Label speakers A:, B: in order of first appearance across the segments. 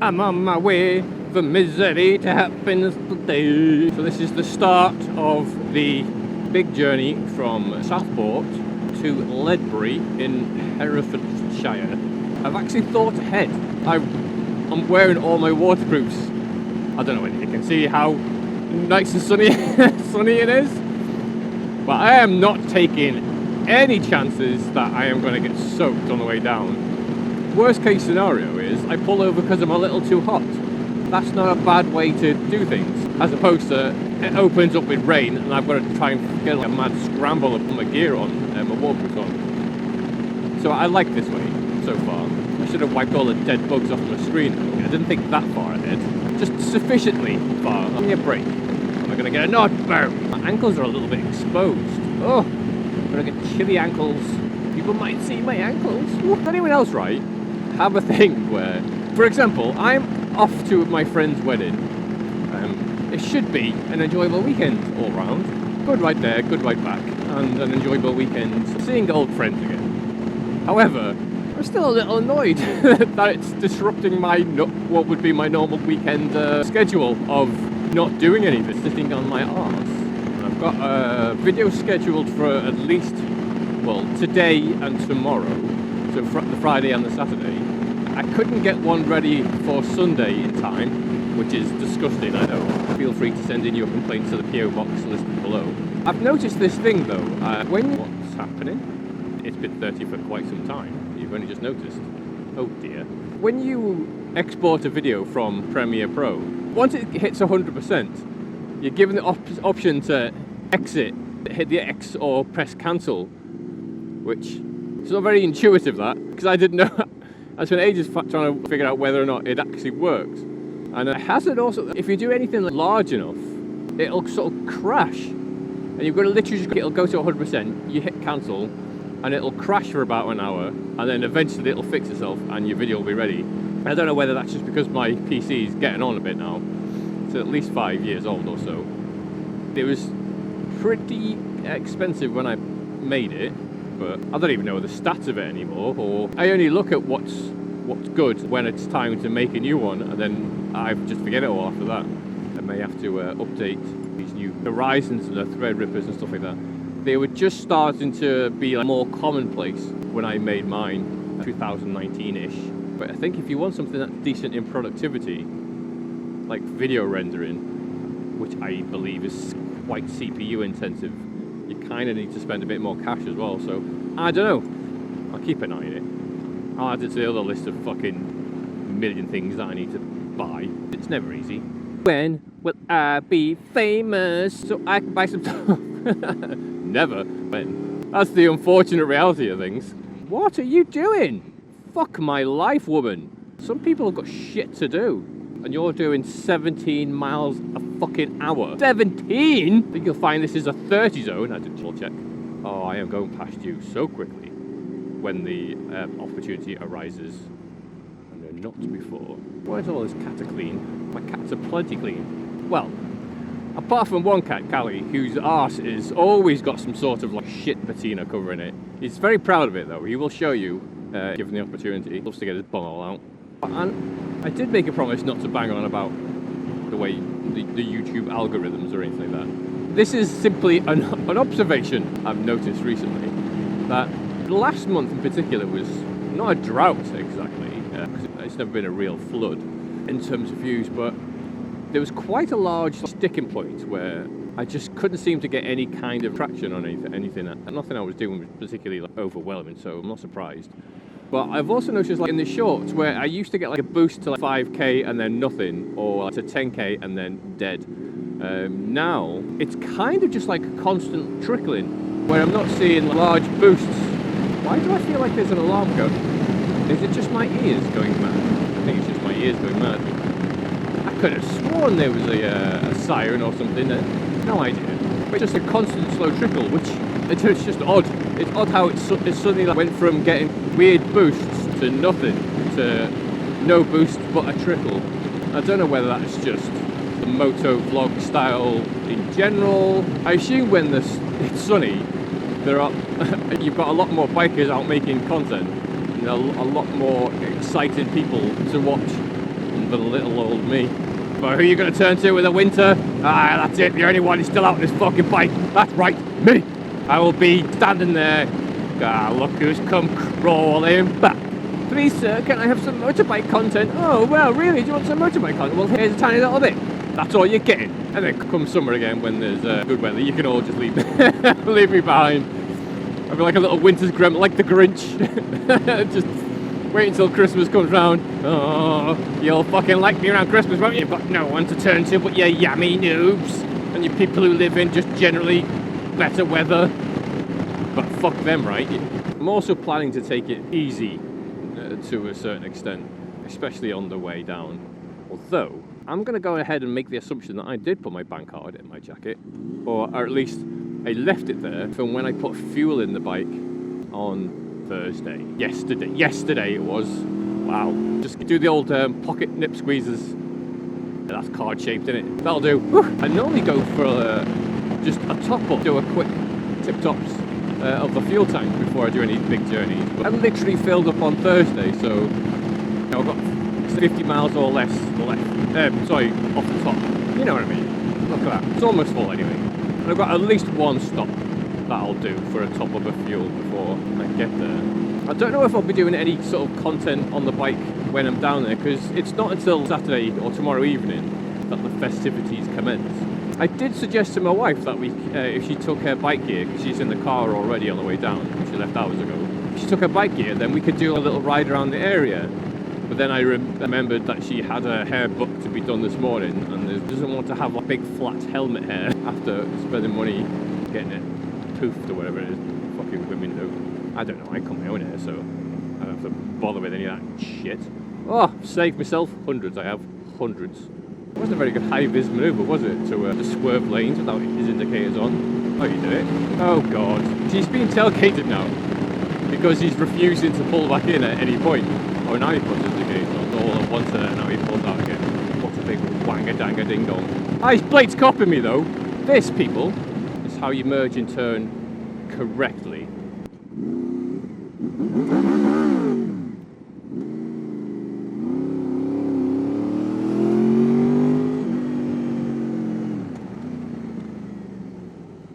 A: I'm on my way from misery to happiness today. So this is the start of the big journey from Southport to Ledbury in Herefordshire. I've actually thought ahead. I'm wearing all my waterproofs. I don't know whether you can see how nice and sunny it is, but I am not taking any chances that I am going to get soaked on the way down. Worst case scenario is I pull over because I'm a little too hot. That's not a bad way to do things, as opposed to it opens up with rain and I've got to try and get a mad scramble and put my gear on and my waterproofs on. So I like this way so far. I should have wiped all the dead bugs off my screen. I didn't think that far ahead. Just sufficiently far. Give me a break. Am I going to get a nod? Boom! My ankles are a little bit exposed. Oh, I'm going to get chilly ankles. People might see my ankles. Does anyone else, right, have a thing where, for example, I'm off to my friend's wedding. It should be an enjoyable weekend all round. Good ride there, good ride back, and an enjoyable weekend seeing old friends again. However, I'm still a little annoyed that it's disrupting my what would be my normal weekend schedule of not doing anything, sitting on my arse. I've got a video scheduled for at least, well, today and tomorrow, so the Friday and the Saturday. I couldn't get one ready for Sunday in time, which is disgusting, I know. Feel free to send in your complaints to the PO box listed below. I've noticed this thing though, what's happening? It's been 30 for quite some time. You've only just noticed. Oh dear. When you export a video from Premiere Pro, once it hits 100%, you're given the option to exit, hit the X or press cancel, which is not very intuitive, that, because I didn't know. I spent ages trying to figure out whether or not it actually works. And it has it also, if you do anything large enough, it'll sort of crash. And you've got to literally it'll go to 100%, you hit cancel, and it'll crash for about an hour, and then eventually it'll fix itself and your video will be ready. I don't know whether that's just because my PC is getting on a bit now. It's at least 5 years old or so. It was pretty expensive when I made it, but I don't even know the stats of it anymore, or I only look at what's good when it's time to make a new one, and then I just forget it all after that. I may have to update these new Horizons and the Threadrippers and stuff like that. They were just starting to be more commonplace when I made mine, 2019-ish. But I think if you want something that's decent in productivity, like video rendering, which I believe is quite CPU intensive, you kind of need to spend a bit more cash as well. So I don't know. I'll keep an eye on it. I'll add it to the other list of fucking million things that I need to buy. It's never easy. When will I be famous so I can buy some stuff? Never. When. That's the unfortunate reality of things. What are you doing? Fuck my life, woman. Some people have got shit to do, and you're doing 17 miles a fucking hour. 17? I think you'll find this is a 30 zone. I didn't check. Oh, I am going past you so quickly when the opportunity arises. And not before. Why is all this cat clean? My cats are plenty clean. Well, apart from one cat, Callie, whose arse is always got some sort of like shit patina covering it. He's very proud of it though. He will show you, given the opportunity. He loves to get his bum all out. And I did make a promise not to bang on about the way the YouTube algorithms or anything like that. This is simply an observation I've noticed recently, that the last month in particular was not a drought exactly, because it's never been a real flood in terms of views, but there was quite a large sticking point where I just couldn't seem to get any kind of traction on anything. Nothing I was doing was particularly overwhelming, so I'm not surprised. But I've also noticed, like in the shorts, where I used to get like a boost to like 5k and then nothing, or to 10k and then dead. Now it's kind of just like a constant trickling, where I'm not seeing large boosts. Why do I feel like there's an alarm going? Is it just my ears going mad? I think it's just my ears going mad. I could have sworn there was a siren or something. No idea. But just a constant slow trickle, which it's just odd. It's odd how it suddenly went from getting weird boosts to nothing, to no boost but a trickle. I don't know whether that's just the moto vlog style in general. I assume when it's sunny, you've got a lot more bikers out making content, and a lot more excited people to watch for the little old me. But who are you going to turn to with the winter? Ah, that's it. The only one who's still out on this fucking bike. That's right, me. I will be standing there. Ah, look who's come crawling back. Please, sir, can I have some motorbike content? Oh, well, really? Do you want some motorbike content? Well, here's a tiny little bit. That's all you're getting. And then come summer again when there's good weather, you can all just leave me, leave me behind. I'll be like a little winter's gremlin, like the Grinch. Just wait until Christmas comes round. Oh, you'll fucking like me around Christmas, won't you? You've got no one to turn to but your yummy noobs. And your people who live in just generally better weather. But fuck them, right? I'm also planning to take it easy to a certain extent, especially on the way down. Although, I'm going to go ahead and make the assumption that I did put my bank card in my jacket, or at least I left it there from when I put fuel in the bike on Thursday. Yesterday it was. Wow. Just do the old pocket nip squeezes. That's card shaped, isn't it? That'll do. Whew. I normally go for just a top up, do a quick tip tops of the fuel tank before I do any big journeys. But I literally filled up on Thursday, so I've got 50 miles or less left. Sorry, off the top. You know what I mean? Look at that. It's almost full anyway. And I've got at least one stop that'll do for a top up of fuel before I get there. I don't know if I'll be doing any sort of content on the bike when I'm down there, because it's not until Saturday or tomorrow evening that the festivities commence. I did suggest to my wife that we, if she took her bike gear, because she's in the car already on the way down, she left hours ago. If she took her bike gear, then we could do a little ride around the area. But then I remembered that she had her hair booked to be done this morning, and doesn't want to have like big flat helmet hair after spending money getting it poofed or whatever it is. Fucking women do. I don't know, I cut my own hair, so I don't have to bother with any of that shit. Oh, saved myself hundreds, I have. Hundreds. It wasn't a very good high-vis manoeuvre, was it? To swerve lanes without his indicators on. How you do it? Oh god. He's being tailgated now because he's refusing to pull back in at any point. Oh, now he puts his indicators on all at once and now he pulls out again. What a big wanga-danga ding-dong. Ah, his blade's copping me though. This, people, is how you merge and turn correctly.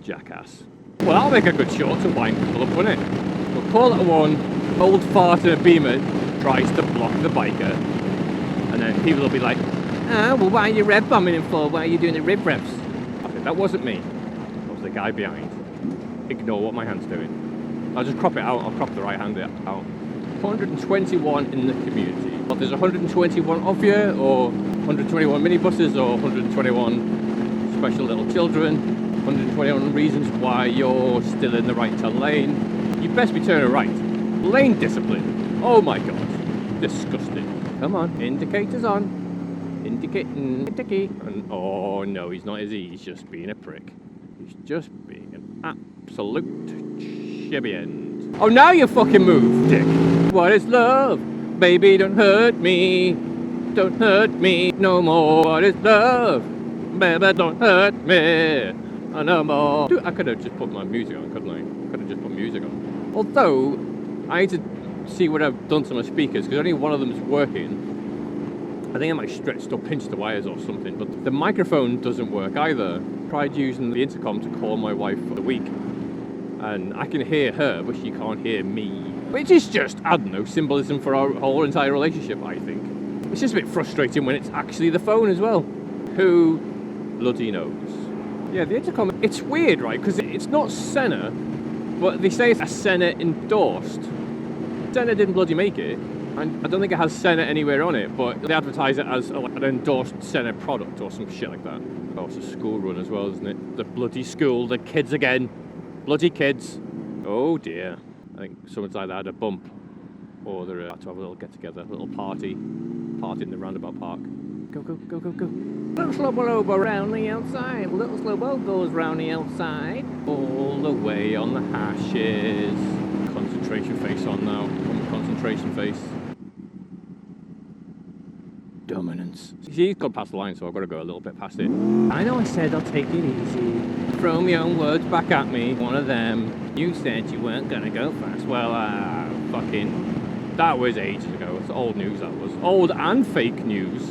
A: Jackass. Well, that'll make a good short to wind people up, won't it? We'll call it a one. Old fart in a beamer tries to block the biker, and then people will be like, ah, well, why are you rev bombing him for? Why are you doing the rib revs? I think that wasn't me. That was the guy behind. Ignore what my hand's doing. I'll just crop it out. I'll crop the right hand out. 121 in the community. But there's 121 of you, or 121 minibuses, or 121 special little children. 121 reasons why you're still in the right turn lane. You best be turning right. Lane discipline. Oh my god. Disgusting. Come on. Indicators on. Indicating. And oh no, he's not, is he? He's just being a prick. He's just being an absolute shibby end. Oh, now you fucking move, dick. What is love? Baby, don't hurt me. Don't hurt me no more. What is love? Baby, don't hurt me. No more. Dude, I could have just put my music on, couldn't I? Could have just put music on. Although, I need to see what I've done to my speakers, because only one of them is working. I think I might stretched or pinched the wires or something, but the microphone doesn't work either. Tried using the intercom to call my wife for the week, and I can hear her, but she can't hear me. Which is just, I don't know, symbolism for our whole entire relationship, I think. It's just a bit frustrating when it's actually the phone as well. Who bloody knows? Yeah, the intercom, it's weird, right? Because it's not Senna, but they say it's a Senna endorsed. Senna didn't bloody make it. And I don't think it has Senna anywhere on it, but they advertise it as an endorsed Senna product or some shit like that. Oh, it's a school run as well, isn't it? The bloody school, the kids again. Bloody kids. Oh dear. I think someone's either had a bump or they're about to have a little get-together, a little party in the roundabout park. Go, go, go, go, go. Little slow lobo round the outside. Little slow boat goes round the outside. All the way on the hashes. Concentration face on now. Concentration face. Dominance. See, he's gone past the line, so I've got to go a little bit past it. I know I said I'll take it easy. Throw my own words back at me. One of them. You said you weren't going to go fast. Well, fucking That was ages ago. It's old news, that was. Old and fake news.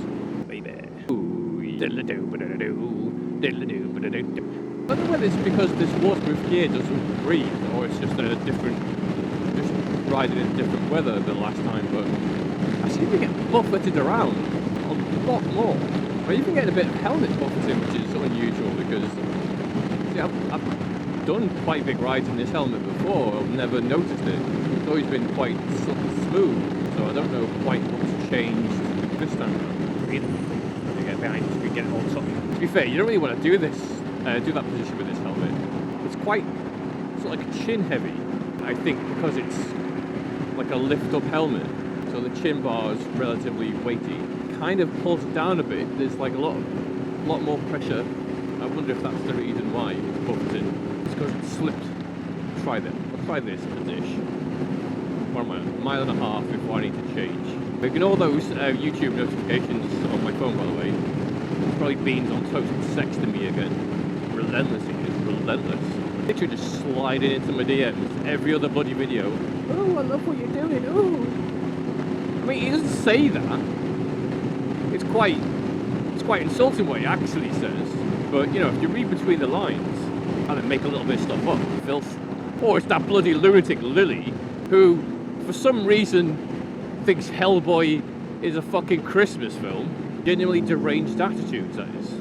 A: Baby. Ooh, diddle-a-doo, ba-da-da-doo, diddle-a-doo, ba-da-da-doo. I don't know whether it's because this waterproof gear doesn't breathe, or it's just a different, just riding in different weather than last time, but I seem to get buffeted around a lot more. I even get a bit of helmet buffeting, which is unusual because, see, I've done quite big rides in this helmet before. I've never noticed it. It's always been quite smooth, so I don't know quite what's changed this time around. Really, get behind this, we get it all tucked. To be fair, you don't really want to do this, do that position with this helmet. It's quite sort of like chin heavy, I think, because it's like a lift-up helmet, so the chin bar is relatively weighty. Kind of pulls it down a bit. There's like a lot more pressure. I wonder if that's the reason why it's buffeted. It's because it slipped. Try that. I'll try this in a dish. What am I? A mile and a half before I need to change. Ignore those YouTube notifications on my phone, by the way. It's probably Beans on total sexting me again. Relentless, he is. Relentless. Literally just sliding into my DMs every other bloody video. Oh, I love what you're doing. Oh. I mean, he doesn't say that. It's quite insulting what he actually says. But, you know, if you read between the lines and then make a little bit of stuff up, filth. Or it's that bloody lunatic Lily, who, for some reason, thinks Hellboy is a fucking Christmas film. Genuinely deranged attitudes, that is.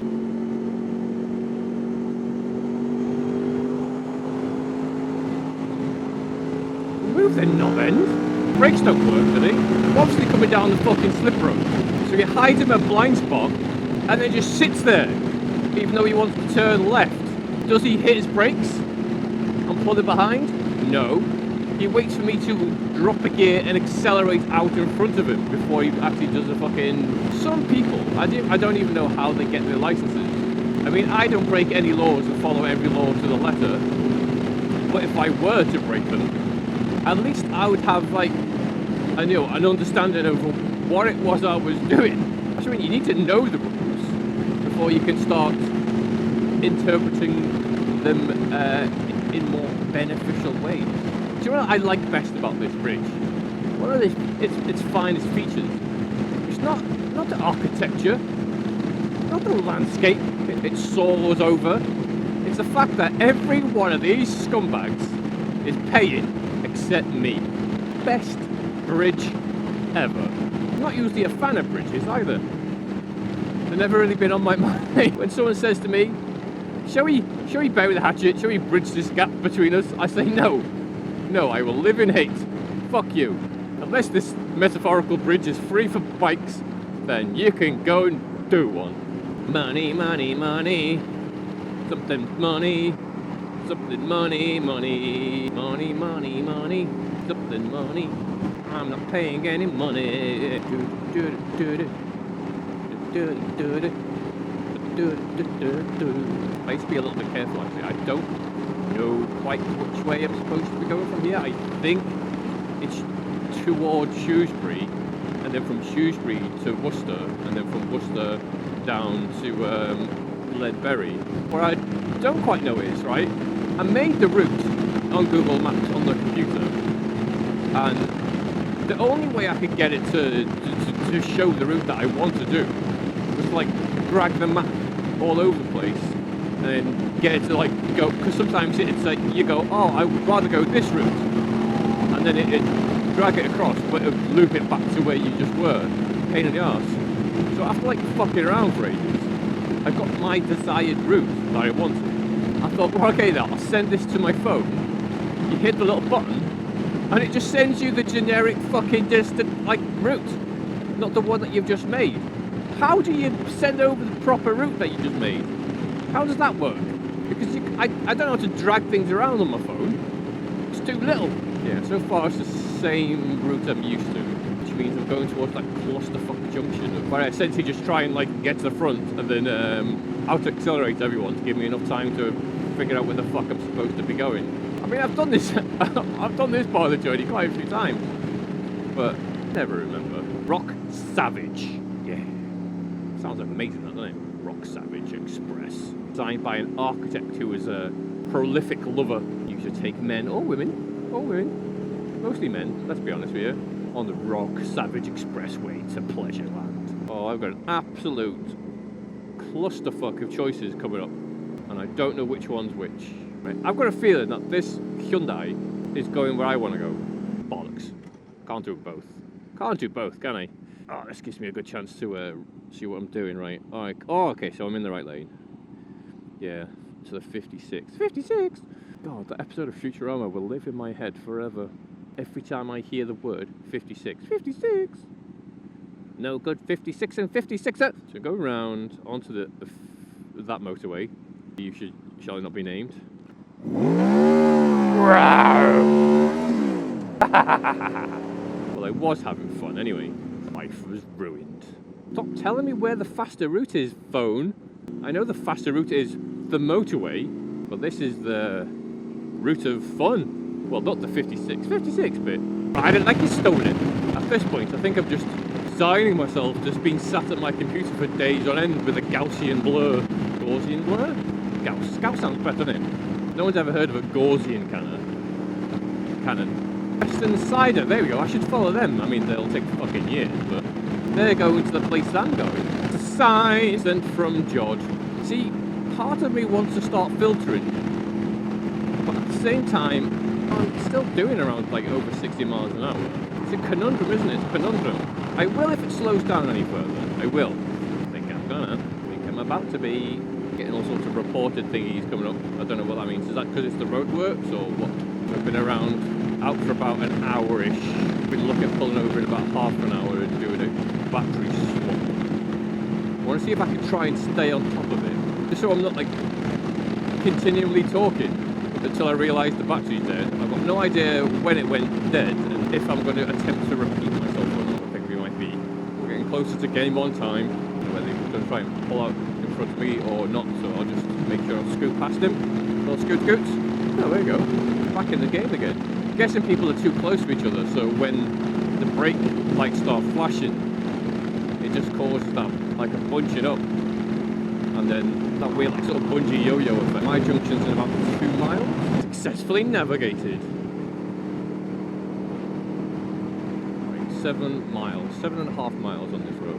A: Move then, knob end. Brakes don't work, do they? Obviously coming down the fucking slip road. So he hides in a blind spot and then just sits there, even though he wants to turn left. Does he hit his brakes and pull it behind? No. He waits for me to drop a gear and accelerate out in front of him before he actually does a fucking... Some people, I don't even know how they get their licenses. I mean, I don't break any laws and follow every law to the letter, but if I were to break them, at least I would have, like, I know, an understanding of what it was I was doing. I mean, you need to know the rules before you can start interpreting them in more beneficial ways. Do you know what I like best about this bridge? One of its finest features. It's not the architecture, not the landscape it soars over. It's the fact that every one of these scumbags is paying except me. Best bridge ever. I'm not usually a fan of bridges either. They've never really been on my mind. When someone says to me, shall we bury the hatchet? Shall we bridge this gap between us? I say no. No, I will live in hate. Fuck you. Unless this metaphorical bridge is free for bikes, then you can go and do one. Money, money, money. Something money. Something money, money. Money, money, money. Something money. I'm not paying any money. I used to be a little bit careful actually. I don't know quite which way I'm supposed to be going from here. I think it's towards Shrewsbury, and then from Shrewsbury to Worcester, and then from Worcester down to Ledbury. What I don't quite know is, right, I made the route on Google Maps on the computer, and the only way I could get it to show the route that I want to do was like drag the map all over the place and then get it to like go, because sometimes it's like you go, oh, I would rather go this route, and then it drag it across, but it would loop it back to where you just were. Pain in the arse. So after like fucking around for ages, I got my desired route that I wanted. I thought, well, okay then, I'll send this to my phone. You hit the little button and it just sends you the generic fucking distant like route, not the one that you've just made. How do you send over the proper route that you just made? How does that work? Because I don't know how to drag things around on my phone. It's too little. Yeah, so far it's the same route I'm used to, which means I'm going towards like clusterfuck junction, where I essentially just try and like get to the front and then out-accelerate everyone to give me enough time to figure out where the fuck I'm supposed to be going. I mean, I've done this I've done this part of the journey quite a few times, but never remember. Rock Savage. Yeah. Sounds amazing, doesn't it? Rock Savage Express. Designed by an architect who was a prolific lover. You should take men or women, mostly men, let's be honest with you, on the Rock Savage Expressway to Pleasureland. Oh, I've got an absolute clusterfuck of choices coming up, and I don't know which one's which. Right. I've got a feeling that this Hyundai is going where I want to go. Bollocks. Can't do both. Can't do both, can I? Oh, this gives me a good chance to see what I'm doing, right? Alright. Oh, okay, so I'm in the right lane. Yeah, to the 56. 56! God, that episode of Futurama will live in my head forever. Every time I hear the word 56. 56! No good 56 and 56er! So go round onto that motorway. Shall it not be named? Well, I was having fun anyway. Life was ruined. Stop telling me where the faster route is, phone. I know the faster route is the motorway, but this is the route of fun. Well, not the 56 bit. I don't like you stolen it. At this point, I think I'm just resigning myself, just being sat at my computer for days on end with a Gaussian blur. Gaussian blur? Gauss sounds better, doesn't it? No one's ever heard of a Gaussian cannon. Western Cider, there we go, I should follow them. I mean, they'll take fucking years, but they're going to the place I'm going. It's a sign sent from George. See, part of me wants to start filtering, but at the same time, I'm still doing around like over 60 miles an hour. It's a conundrum, isn't it? It's a conundrum. I will if it slows down any further. I will. I think I'm about to be getting all sorts of reported thingies coming up. I don't know what that means. Is that because it's the roadworks or what? I've been out for about an hour-ish. Been looking at pulling over in about half an hour and doing a battery swap. I want to see if I can try and stay on top of it. Just so I'm not like continually talking until I realise the battery's dead. I've got no idea when it went dead and if I'm going to attempt to repeat myself or not. I think we might be. We're getting closer to game on time. I don't know whether he's going to try and pull out in front of me or not, so I'll just make sure I'll scoot past him. Little scoots. Oh, there you go. Back in the game again. I'm guessing people are too close to each other, so when the brake lights start flashing, it just causes that, like a bunching up. And then that weird, like, sort of bungee yo-yo effect. My junction's in about 2 miles. Successfully navigated. Right, 7 miles. 7.5 miles on this road.